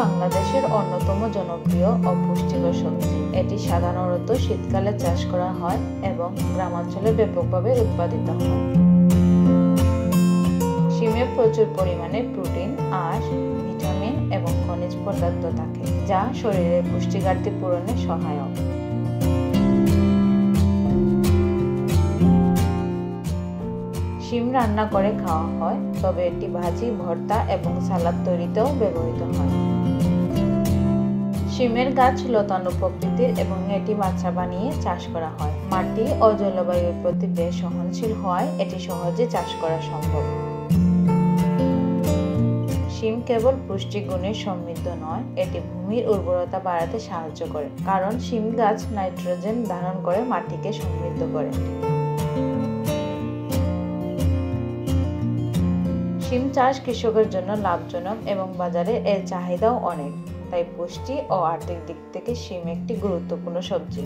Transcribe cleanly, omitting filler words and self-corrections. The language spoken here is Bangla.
বাংলাদেশের অন্যতম জনপ্রিয় ও পুষ্টিকর সবজি। এটি সাধারণত শীতকালে চাষ করা হয় এবং গ্রামাঞ্চলে ব্যাপকভাবে উৎপাদিত হয়। শিমে প্রচুর পরিমাণে প্রোটিন, আঁশ, ভিটামিন এবং খনিজ পদার্থ থাকে, যা শরীরের পুষ্টি ঘাটতি পূরণে সহায়ক। শিম রান্না করে খাওয়া হয়, তবে এটি ভাজি, ভর্তা এবং সালাদ তৈরিতেও ব্যবহৃত হয়। শিমের গাছ লতানো প্রকৃতির এবং এটি বাচ্চা বানিয়ে চাষ করা হয়। মাটি ও জলবায়ুর প্রতি বেশ সহনশীল হওয়ায় এটি সহজে চাষ করা সম্ভব। শিম কেবল পুষ্টিগুণে সমৃদ্ধ নয়, এটি ভূমির উর্বরতা বাড়াতে সাহায্য করে, কারণ শিম গাছ নাইট্রোজেন ধারণ করে মাটিকে সমৃদ্ধ করে। শিম চাষ কৃষকের জন্য লাভজনক এবং বাজারে এর চাহিদাও অনেক, তাই পুষ্টি ও আর্থিক দিক থেকে শিম একটি গুরুত্বপূর্ণ সবজি।